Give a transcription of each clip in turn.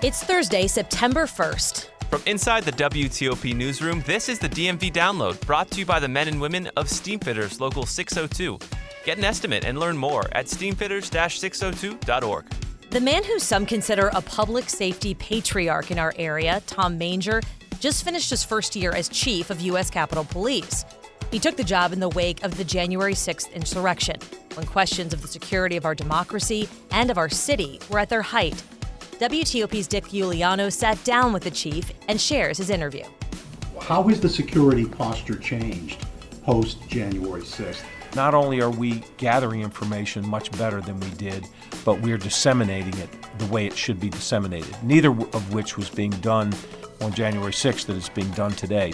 It's Thursday, September 1st. From inside the WTOP newsroom, this is the DMV Download, brought to you by the men and women of Steamfitters Local 602. Get an estimate and learn more at steamfitters-602.org. The man who some consider a public safety patriarch in our area, Tom Manger, just finished his first year as chief of U.S. Capitol Police. He took the job in the wake of the January 6th insurrection, when questions of the security of our democracy and of our city were at their height. WTOP's Dick Uliano sat down with the chief and shares his interview. How has the security posture changed post-January 6th? Not only are we gathering information much better than we did, but we're disseminating it the way it should be disseminated, neither of which was being done on January 6th that is being done today.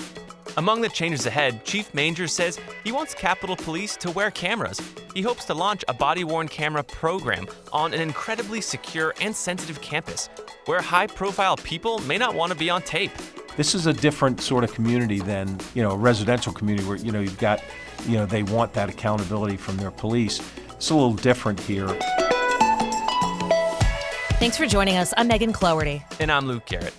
Among the changes ahead, Chief Manger says he wants Capitol Police to wear cameras. He hopes to launch a body-worn camera program on an incredibly secure and sensitive campus, where high-profile people may not want to be on tape. This is a different sort of community than, a residential community where, you've got, they want that accountability from their police. It's a little different here. Thanks for joining us. I'm Megan Cloherty. And I'm Luke Garrett.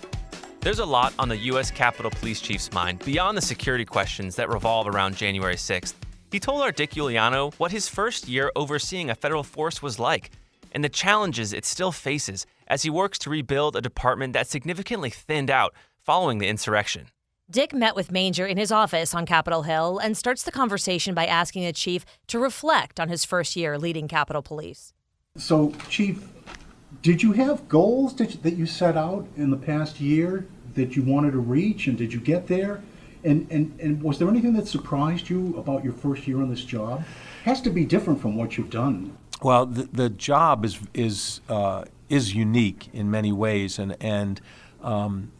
There's a lot on the U.S. Capitol Police Chief's mind beyond the security questions that revolve around January 6th. He told our Dick Uliano what his first year overseeing a federal force was like and the challenges it still faces as he works to rebuild a department that significantly thinned out following the insurrection. Dick met with Manger in his office on Capitol Hill and starts the conversation by asking the chief to reflect on his first year leading Capitol Police. So, Chief, did you have goals that you set out in the past year that you wanted to reach, and did you get there? And was there anything that surprised you about your first year on this job? It has to be different from what you've done. Well, the job is unique in many ways, and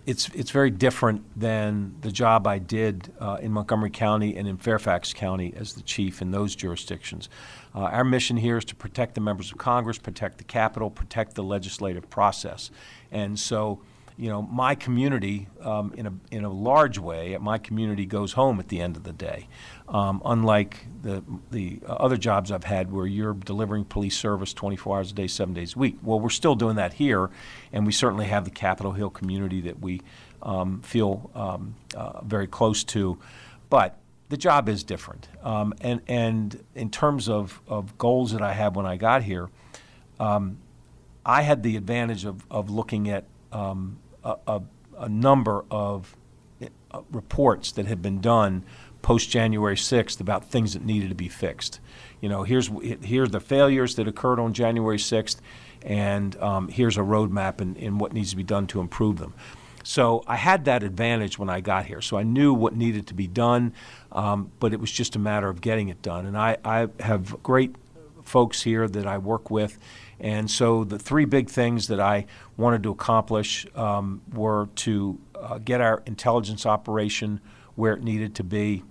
it's very different than the job I did in Montgomery County and in Fairfax County as the chief in those jurisdictions. Our mission here is to protect the members of Congress, protect the Capitol, protect the legislative process. And so, my community, in a large way, my community goes home at the end of the day. Unlike the other jobs I've had where you're delivering police service 24 hours a day, 7 days a week. Well, we're still doing that here, and we certainly have the Capitol Hill community that we feel very close to. But the job is different. And in terms of goals that I had when I got here, I had the advantage of looking at a number of reports that had been done post-January 6th about things that needed to be fixed. Here's the failures that occurred on January 6th, and here's a roadmap in what needs to be done to improve them. So I had that advantage when I got here. So I knew what needed to be done, but it was just a matter of getting it done. And I have great folks here that I work with. And so the three big things that I wanted to accomplish were to get our intelligence operation where it needed to be,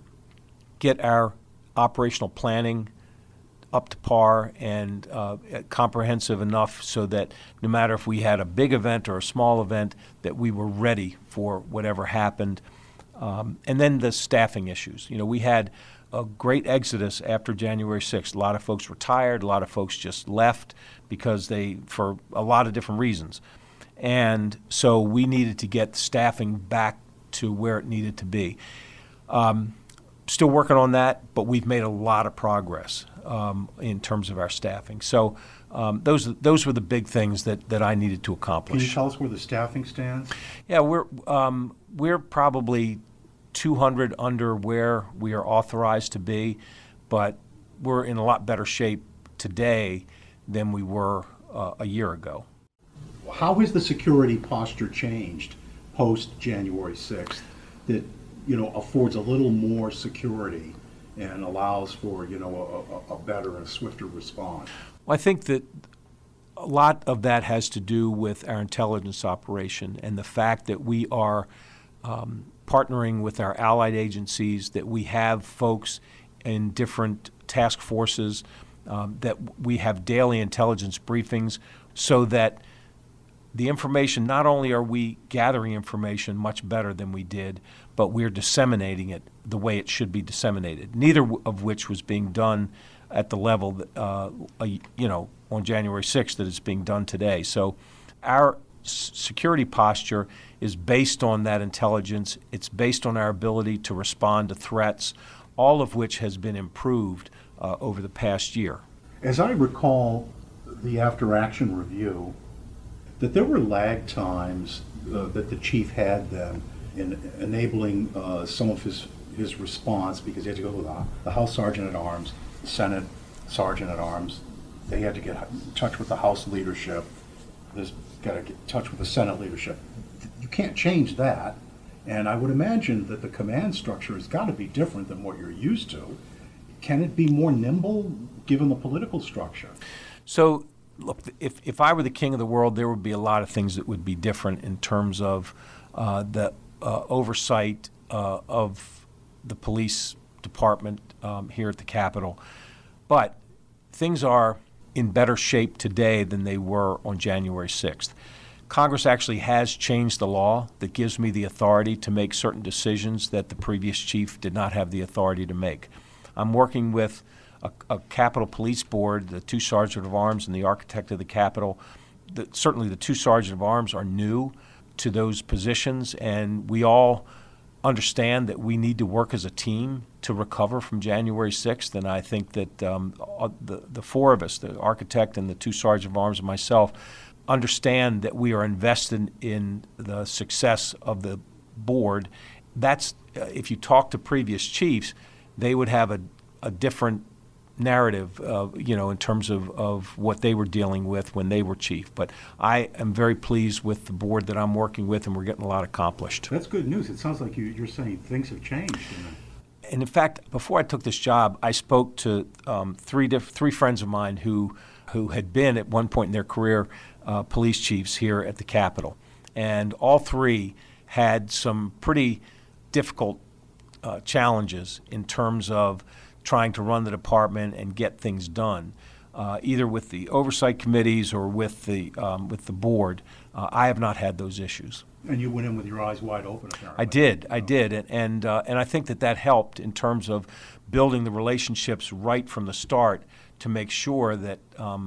get our operational planning up to par and comprehensive enough so that no matter if we had a big event or a small event, that we were ready for whatever happened. And then the staffing issues. We had a great exodus after January 6th. A lot of folks retired, a lot of folks just left because for a lot of different reasons. And so we needed to get staffing back to where it needed to be. Still working on that, but we've made a lot of progress in terms of our staffing. So those were the big things that I needed to accomplish. Can you tell us where the staffing stands? Yeah, we're probably 200 under where we are authorized to be, but we're in a lot better shape today than we were a year ago. How has the security posture changed post-January 6th that affords a little more security and allows for a better and a swifter response? Well, I think that a lot of that has to do with our intelligence operation and the fact that we are partnering with our allied agencies, that we have folks in different task forces, that we have daily intelligence briefings so that the information, not only are we gathering information much better than we did, but we're disseminating it the way it should be disseminated, neither of which was being done at the level that, on January 6th that it's being done today. So our security posture is based on that intelligence. It's based on our ability to respond to threats, all of which has been improved over the past year. As I recall the after-action review, that there were lag times that the chief had then in enabling some of his response, because he had to go to the House Sergeant at Arms, the Senate Sergeant at Arms. They had to get in touch with the House leadership. There's got to get in touch with the Senate leadership. You can't change that. And I would imagine that the command structure has got to be different than what you're used to. Can it be more nimble given the political structure? So, look, if I were the king of the world, there would be a lot of things that would be different in terms of the oversight of the police department here at the Capitol. But things are in better shape today than they were on January 6th. Congress actually has changed the law that gives me the authority to make certain decisions that the previous chief did not have the authority to make. I'm working with a Capitol Police Board, the two Sergeant of Arms and the architect of the Capitol. Certainly the two Sergeant of Arms are new to those positions, and we all understand that we need to work as a team to recover from January 6th, and I think that the four of us, the architect and the two Sergeant of Arms and myself, understand that we are invested in the success of the board. That's if you talk to previous chiefs, they would have a different narrative, in terms of what they were dealing with when they were chief. But I am very pleased with the board that I'm working with, and we're getting a lot accomplished. That's good news. It sounds like you're saying things have changed. And in fact, before I took this job, I spoke to three friends of mine who had been at one point in their career police chiefs here at the Capitol. And all three had some pretty difficult challenges in terms of trying to run the department and get things done, either with the oversight committees or with the board. I have not had those issues. And you went in with your eyes wide open, apparently. I did, and I think that helped in terms of building the relationships right from the start to make sure that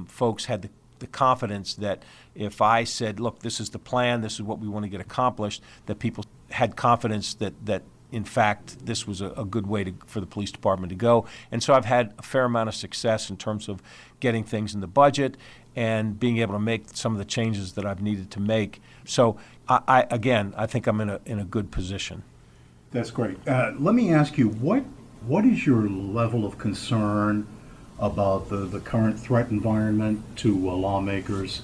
folks had the confidence that if I said, look, this is the plan, this is what we want to get accomplished, that people had confidence that in fact, this was a good way for the police department to go. And so I've had a fair amount of success in terms of getting things in the budget and being able to make some of the changes that I've needed to make. So, I think I'm in a good position. That's great. Let me ask you, what is your level of concern about the current threat environment to lawmakers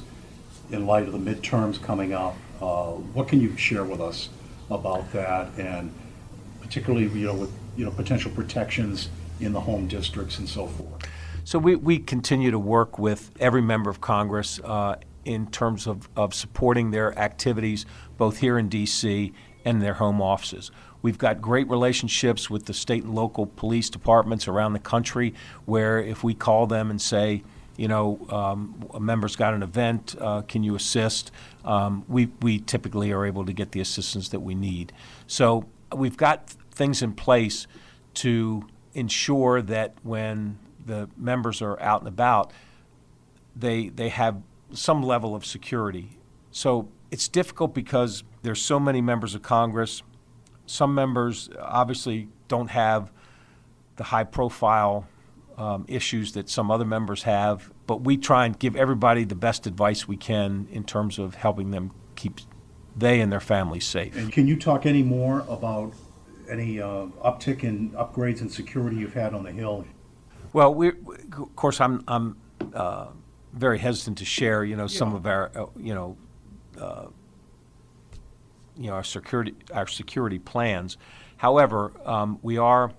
in light of the midterms coming up? What can you share with us about that, and particularly with potential protections in the home districts and so forth? So we continue to work with every member of Congress in terms of supporting their activities both here in D.C. and their home offices. We've got great relationships with the state and local police departments around the country where if we call them and say, a member's got an event, can you assist? We typically are able to get the assistance that we need. So we've got things in place to ensure that when the members are out and about, they have some level of security. So it's difficult because there's so many members of Congress. Some members obviously don't have the high-profile issues that some other members have, but we try and give everybody the best advice we can in terms of helping them keep they and their families safe. And can you talk any more about any uptick in upgrades and security you've had on the Hill? Well, of course, I'm very hesitant to share, some of our, our security plans. However, we are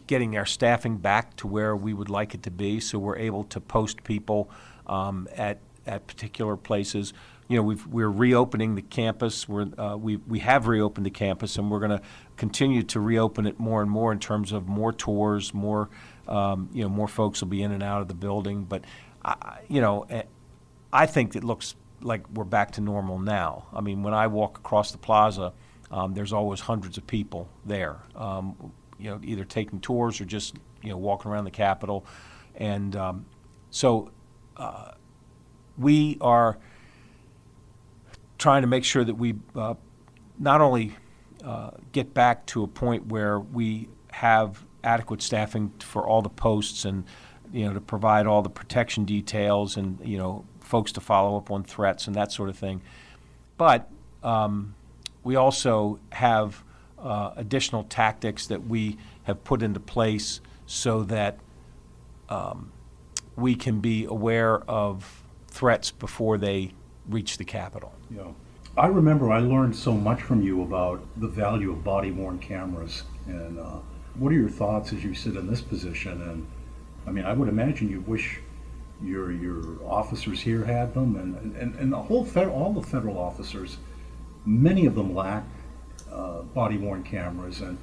getting our staffing back to where we would like it to be, so we're able to post people at particular places. We're reopening the campus. We have reopened the campus, and we're going to continue to reopen it more and more in terms of more tours, more more folks will be in and out of the building. But I think it looks like we're back to normal now. I mean, when I walk across the plaza, there's always hundreds of people there, either taking tours or just walking around the Capitol, and so we are trying to make sure that we not only get back to a point where we have adequate staffing for all the posts and, to provide all the protection details and, folks to follow up on threats and that sort of thing. But we also have additional tactics that we have put into place so that we can be aware of threats before they reach the Capitol. Yeah. I remember I learned so much from you about the value of body-worn cameras. And what are your thoughts as you sit in this position? And I mean, I would imagine you wish your officers here had them, and all the federal officers, many of them lack body-worn cameras. And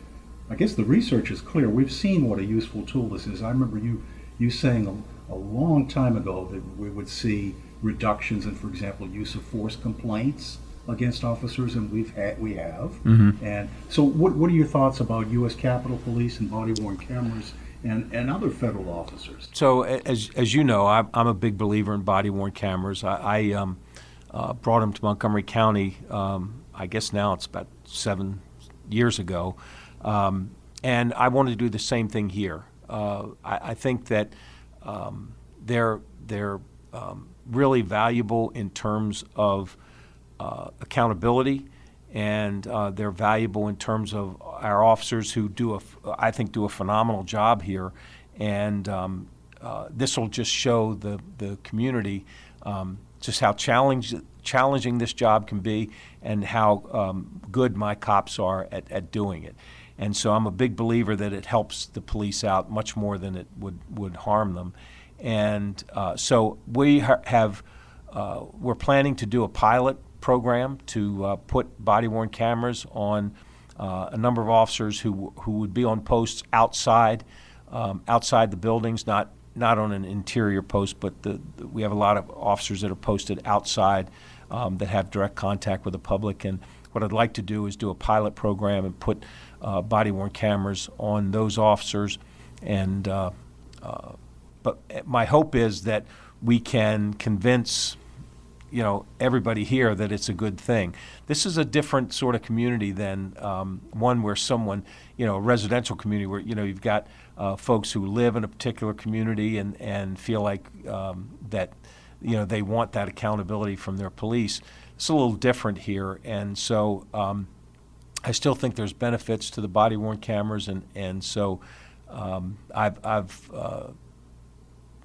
I guess the research is clear. We've seen what a useful tool this is. I remember you saying a long time ago that we would see reductions in, for example, use of force complaints against officers, and we have. Mm-hmm. And so what are your thoughts about U.S. Capitol Police and body-worn cameras and other federal officers? So as you know, I'm a big believer in body-worn cameras. I brought them to Montgomery County, I guess now it's about 7 years ago, and I wanted to do the same thing here. I think that they're really valuable in terms of accountability, and they're valuable in terms of our officers who I think do a phenomenal job here. And this will just show the community just how challenging this job can be and how good my cops are at doing it. And so I'm a big believer that it helps the police out much more than it would harm them. And so we're planning to do a pilot program to put body-worn cameras on a number of officers who would be on posts outside the buildings, not on an interior post, but we have a lot of officers that are posted outside that have direct contact with the public. And what I'd like to do is do a pilot program and put body-worn cameras on those officers. And but my hope is that we can convince everybody here that it's a good thing. This is a different sort of community than one where someone, a residential community where, you've got folks who live in a particular community and feel like that, they want that accountability from their police. It's a little different here. And so I still think there's benefits to the body-worn cameras. And so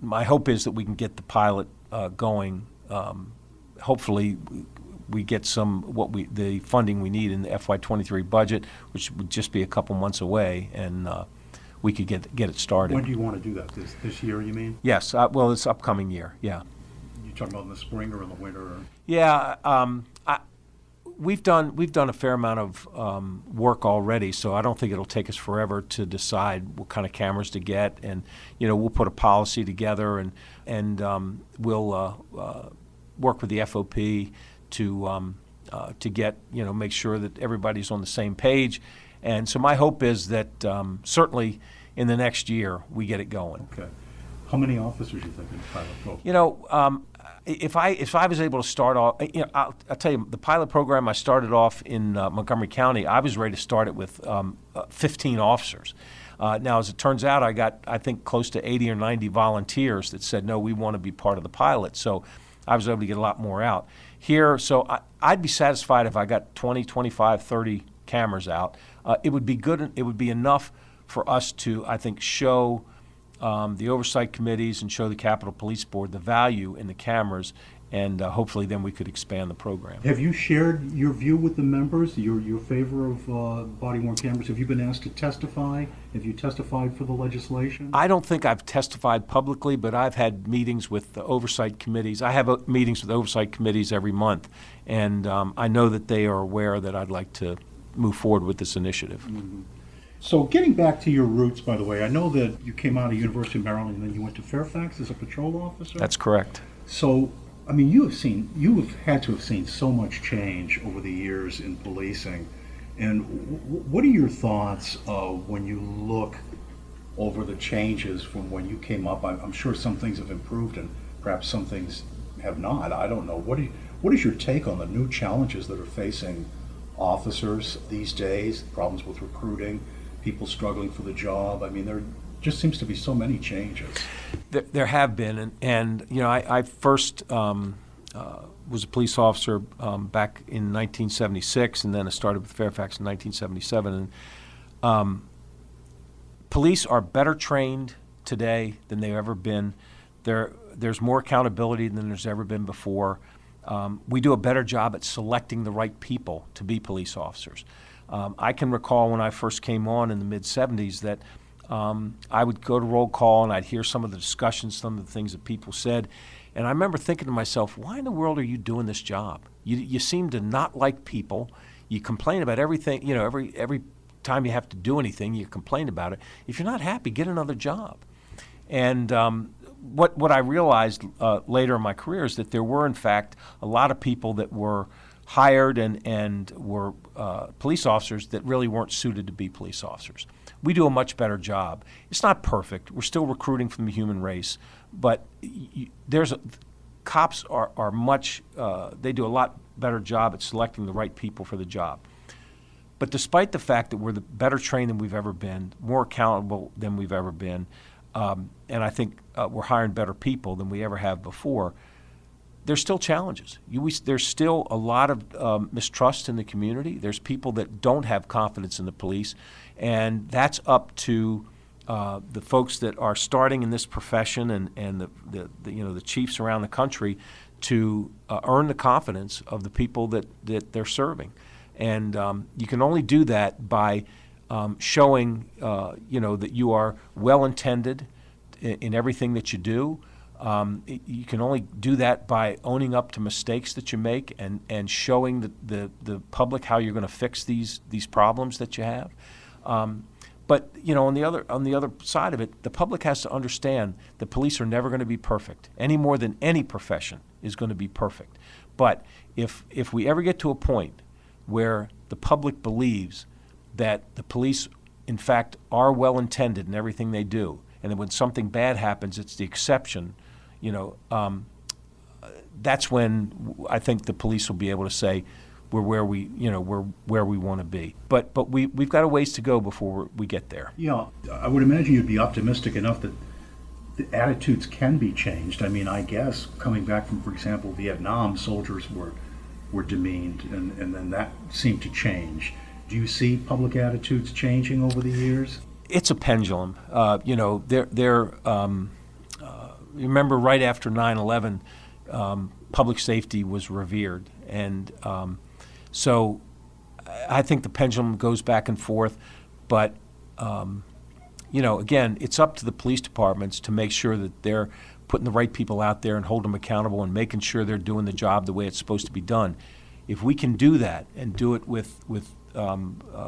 my hope is that we can get the pilot going. Hopefully we get the funding we need in the FY23 budget, which would just be a couple months away, and we could get it started. When do you want to do that? This year, you mean? Yes. Well, it's upcoming year. Yeah. You talking about in the spring or in the winter? Or? Yeah. We've done a fair amount of work already, so I don't think it'll take us forever to decide what kind of cameras to get, and we'll put a policy together, and we'll work with the FOP to get make sure that everybody's on the same page. And so my hope is that certainly in the next year we get it going. Okay. How many officers you think in the pilot program? If I was able to start off, I'll tell you, the pilot program I started off in Montgomery County, I was ready to start it with 15 officers. Now, as it turns out, I got, I think, close to 80 or 90 volunteers that said, no, we want to be part of the pilot. So I was able to get a lot more out. Here, so I'd be satisfied if I got 20, 25, 30 cameras out. It would be good. It would be enough for us to, I think, show the oversight committees and show the Capitol Police Board the value in the cameras, and hopefully then we could expand the program. Have you shared your view with the members, your favor of body-worn cameras? Have you been asked to testify? Have you testified for the legislation? I don't think I've testified publicly, but I've had meetings with the oversight committees. I have meetings with oversight committees every month, and I know that they are aware that I'd like to move forward with this initiative. Mm-hmm. So getting back to your roots, by the way, I know that you came out of University of Maryland and then you went to Fairfax as a patrol officer? That's correct. So, I mean, you have had to have seen so much change over the years in policing. And what are your thoughts when you look over the changes from when you came up? I'm sure some things have improved and perhaps some things have not. I don't know. What is your take on the new challenges that are facing officers these days? Problems with recruiting, people struggling for the job. I mean, there just seems to be so many changes. There have been, and you know, I first was a police officer back in 1976, and then I started with Fairfax in 1977. And police are better trained today than they've ever been. There's more accountability than there's ever been before. We do a better job at selecting the right people to be police officers. I can recall when I first came on in the mid-'70s that I would go to roll call and I'd hear some of the discussions, some of the things that people said. And I remember thinking to myself, why in the world are you doing this job? You seem to not like people. You complain about everything. You know, every time you have to do anything, you complain about it. If you're not happy, get another job. And what I realized later in my career is that there were, in fact, a lot of people that were hired and were police officers that really weren't suited to be police officers. We do a much better job. It's not perfect. We're still recruiting from the human race, but cops are much. They do a lot better job at selecting the right people for the job. But despite the fact that we're better trained than we've ever been, more accountable than we've ever been, and I think we're hiring better people than we ever have before, there's still challenges. There's still a lot of mistrust in the community. There's people that don't have confidence in the police, and that's up to the folks that are starting in this profession and the chiefs around the country to earn the confidence of the people that they're serving. And you can only do that by showing that you are well-intended in everything that you do. You can only do that by owning up to mistakes that you make and showing the public how you're going to fix these problems that you have. But on the other side of it, the public has to understand that police are never going to be perfect, any more than any profession is going to be perfect. But if we ever get to a point where the public believes that the police, in fact, are well-intended in everything they do, and that when something bad happens, it's the exception, that's when I think the police will be able to say we're where we want to be. But we've got a ways to go before we get there. Yeah, I would imagine you'd be optimistic enough that the attitudes can be changed. I mean, I guess coming back from, for example, Vietnam, soldiers were demeaned, and then that seemed to change. Do you see public attitudes changing over the years? It's a pendulum. Remember right after 9/11, public safety was revered. And so I think the pendulum goes back and forth. But, again, it's up to the police departments to make sure that they're putting the right people out there and holding them accountable and making sure they're doing the job the way it's supposed to be done. If we can do that and do it with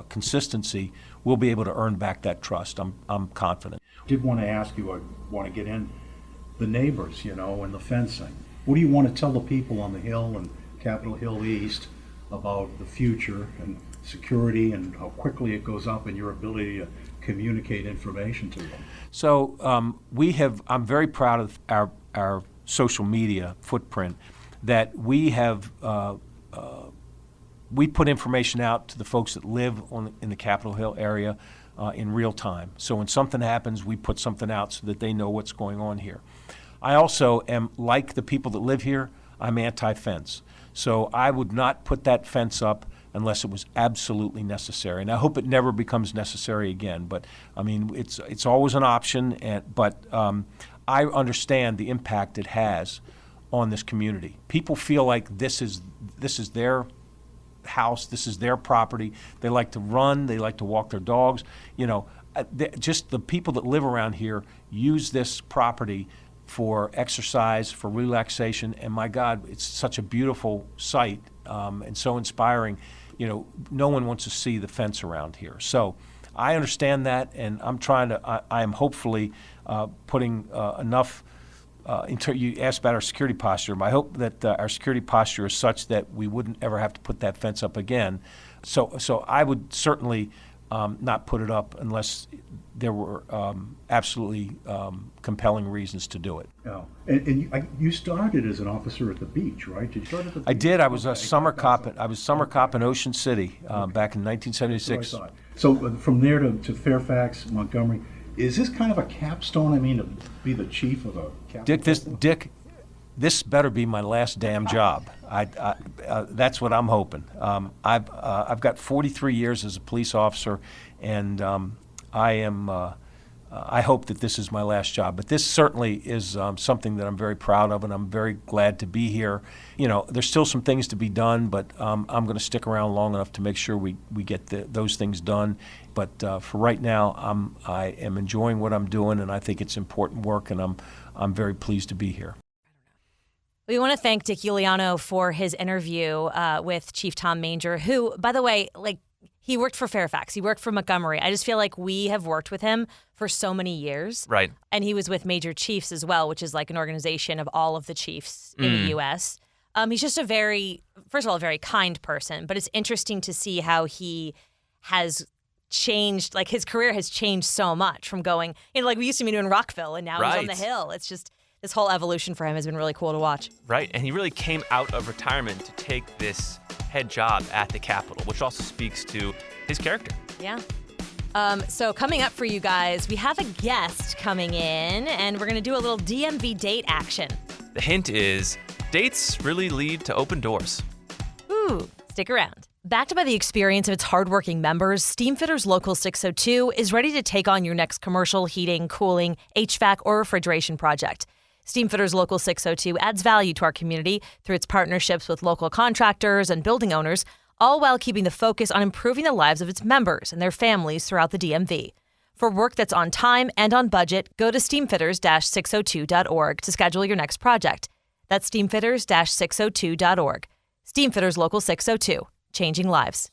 consistency, we'll be able to earn back that trust. I'm confident. I did want to ask you, I want to get in the neighbors, and the fencing. What do you want to tell the people on the Hill and Capitol Hill East about the future and security and how quickly it goes up and your ability to communicate information to them? So I'm very proud of our social media footprint, that we have we put information out to the folks that live in the Capitol Hill area in real time. So when something happens, we put something out so that they know what's going on here. I also am, like the people that live here, I'm anti-fence. So I would not put that fence up unless it was absolutely necessary. And I hope it never becomes necessary again. But, I mean, it's always an option. But I understand the impact it has on this community. People feel like this is their house, this is their property. They like to run, they like to walk their dogs. Just the people that live around here use this property for exercise, for relaxation, and my God, it's such a beautiful sight and so inspiring. No one wants to see the fence around here. So I understand that, and I am hopefully putting enough. You asked about our security posture. I hope that our security posture is such that we wouldn't ever have to put that fence up again. So I would certainly not put it up unless there were absolutely compelling reasons to do it. Yeah. And you started as an officer at the beach, right? Did you start at the beach? I did. I was a summer cop. I was summer cop in Ocean City back in 1976. That's what I thought. So from there to Fairfax, Montgomery, is this kind of a capstone? I mean, to be the chief of a captain? Dick, this better be my last damn job. That's what I'm hoping. I've got 43 years as a police officer, and I hope that this is my last job. But this certainly is something that I'm very proud of, and I'm very glad to be here. You know, there's still some things to be done, but I'm going to stick around long enough to make sure we get those things done. But for right now, I am enjoying what I'm doing, and I think it's important work, and I'm very pleased to be here. We want to thank Dick Uliano for his interview with Chief Tom Manger, who, by the way, he worked for Fairfax. He worked for Montgomery. I just feel like we have worked with him for so many years. Right. And he was with Major Chiefs as well, which is like an organization of all of the chiefs in the U.S. He's just first of all, a very kind person, but it's interesting to see how he has changed, like his career has changed so much from going, like we used to meet him in Rockville and now he's on the Hill. It's just, this whole evolution for him has been really cool to watch. Right, and he really came out of retirement to take this head job at the Capitol, which also speaks to his character. Yeah. So coming up for you guys, we have a guest coming in, and we're going to do a little DMV date action. The hint is, dates really lead to open doors. Ooh, stick around. Backed by the experience of its hardworking members, Steamfitters Local 602 is ready to take on your next commercial heating, cooling, HVAC, or refrigeration project. Steamfitters Local 602 adds value to our community through its partnerships with local contractors and building owners, all while keeping the focus on improving the lives of its members and their families throughout the DMV. For work that's on time and on budget, go to steamfitters-602.org to schedule your next project. That's steamfitters-602.org. Steamfitters Local 602, changing lives.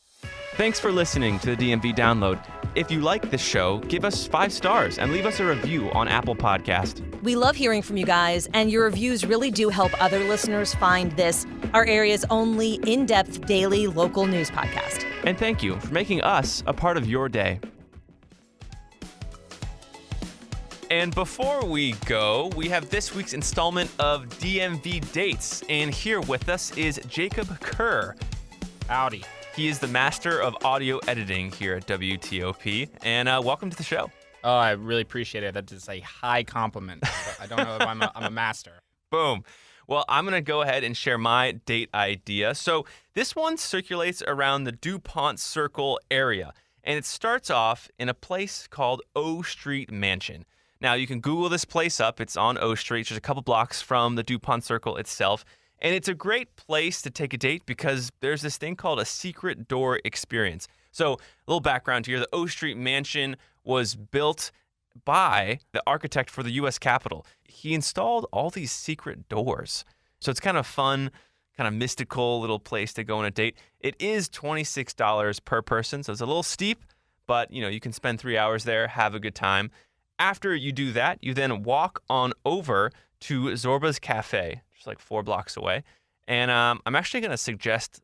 Thanks for listening to the DMV Download. If you like this show, give us 5 stars and leave us a review on Apple Podcast. We love hearing from you guys, and your reviews really do help other listeners find this, our area's only in-depth daily local news podcast. And thank you for making us a part of your day. And before we go, we have this week's installment of DMV Dates. And here with us is Jacob Kerr. Howdy. He is the master of audio editing here at WTOP. And welcome to the show. Oh, I really appreciate it. That is a high compliment. I don't know if I'm a master. Boom. Well, I'm going to go ahead and share my date idea. So this one circulates around the DuPont Circle area. And it starts off in a place called O Street Mansion. Now, you can Google this place up. It's on O Street, just a couple blocks from the DuPont Circle itself. And it's a great place to take a date because there's this thing called a secret door experience. So a little background here. The O Street Mansion was built by the architect for the U.S. Capitol. He installed all these secret doors. So it's kind of fun, kind of mystical little place to go on a date. It is $26 per person, so it's a little steep, but you can spend 3 hours there, have a good time. After you do that, you then walk on over to Zorba's Cafe, just like 4 blocks away. And I'm actually going to suggest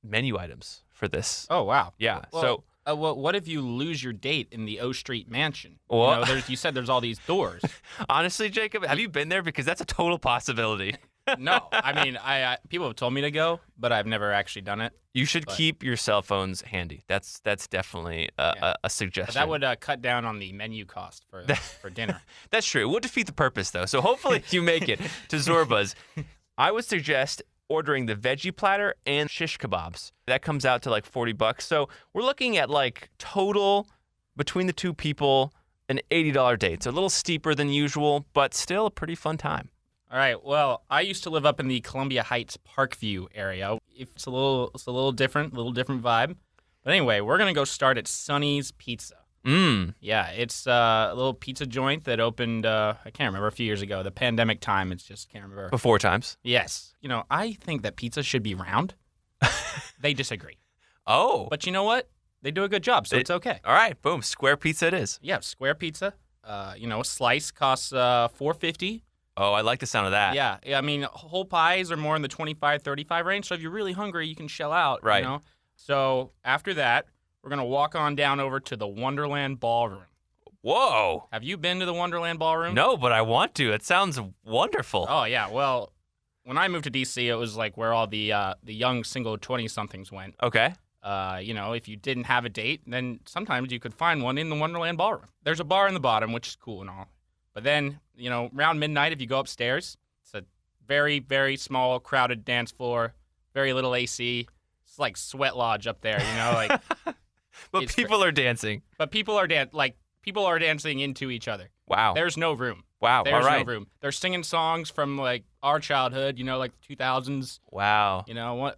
menu items for this. Oh, wow. Yeah. Well, what if you lose your date in the O Street Mansion? Well, you said there's all these doors. Honestly, Jacob, have you been there? Because that's a total possibility. No. I mean, I people have told me to go, but I've never actually done it. You should keep your cell phones handy. That's definitely a suggestion. But that would cut down on the menu cost for dinner. That's true. It would defeat the purpose, though. So hopefully you make it to Zorba's. I would suggest ordering the veggie platter and shish kebabs. That comes out to like $40. So we're looking at like total between the two people an $80 date. So a little steeper than usual, but still a pretty fun time. All right. Well, I used to live up in the Columbia Heights Parkview area. It's a little different vibe. But anyway, we're gonna go start at Sonny's Pizza. Yeah, it's a little pizza joint that opened. I can't remember, a few years ago. The pandemic time. It's just can't remember. Before times. Yes. I think that pizza should be round. They disagree. Oh. But you know what? They do a good job, so it's okay. All right. Boom. Square pizza it is. Yeah, square pizza. A slice costs $4.50. Oh, I like the sound of that. Yeah, I mean, whole pies are more in the $25, $35 range. So if you're really hungry, you can shell out. Right. So after that, we're going to walk on down over to the Wonderland Ballroom. Whoa. Have you been to the Wonderland Ballroom? No, but I want to. It sounds wonderful. Oh, yeah. Well, when I moved to D.C., it was like where all the young single 20-somethings went. Okay. If you didn't have a date, then sometimes you could find one in the Wonderland Ballroom. There's a bar in the bottom, which is cool and all. But then, around midnight, if you go upstairs, it's a very, very small, crowded dance floor, very little AC. It's like Sweat Lodge up there, But people are dancing. But people are people are dancing into each other. Wow. There's no room. Wow. There's all right. no room. They're singing songs from like our childhood, like the 2000s. Wow.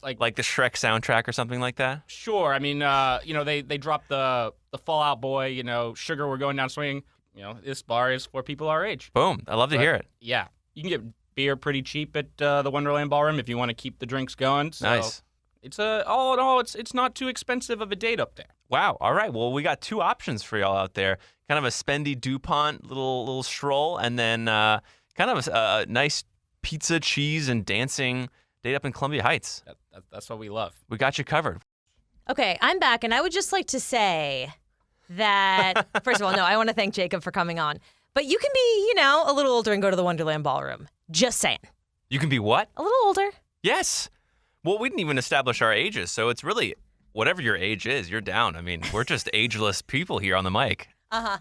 Like the Shrek soundtrack or something like that? Sure. I mean, they dropped the Fall Out Boy, Sugar, We're Going Down Swinging. This bar is for people our age. Boom. I love to hear it. Yeah. You can get beer pretty cheap at the Wonderland Ballroom if you want to keep the drinks going. So Nice. It's all in all, it's not too expensive of a date up there. Wow. All right. Well, we got 2 options for y'all out there. Kind of a spendy DuPont little stroll, and then kind of a nice pizza, cheese, and dancing date up in Columbia Heights. That's what we love. We got you covered. Okay, I'm back, and I would just like to say that, first of all, no, I want to thank Jacob for coming on. But you can be, a little older and go to the Wonderland Ballroom. Just saying. You can be what? A little older. Yes. Well, we didn't even establish our ages, so it's really whatever your age is, you're down. I mean, we're just ageless people here on the mic. Uh-huh.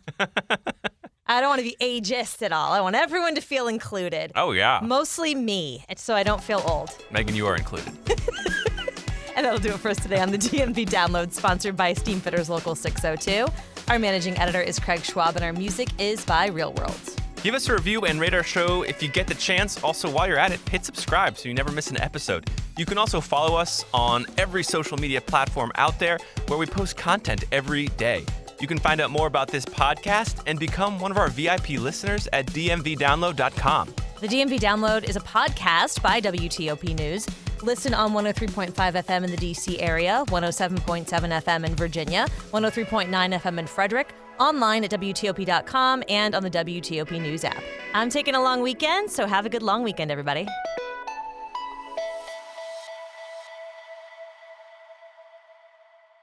I don't want to be ageist at all. I want everyone to feel included. Oh, yeah. Mostly me, so I don't feel old. Megan, you are included. And that'll do it for us today on the DMV Download, sponsored by Steamfitters Local 602. Our managing editor is Craig Schwab, and our music is by Real World. Give us a review and rate our show if you get the chance. Also, while you're at it, hit subscribe so you never miss an episode. You can also follow us on every social media platform out there where we post content every day. You can find out more about this podcast and become one of our VIP listeners at dmvdownload.com. The DMV Download is a podcast by WTOP News. Listen on 103.5 FM in the D.C. area, 107.7 FM in Virginia, 103.9 FM in Frederick, online at WTOP.com and on the WTOP News app. I'm taking a long weekend, so have a good long weekend, everybody.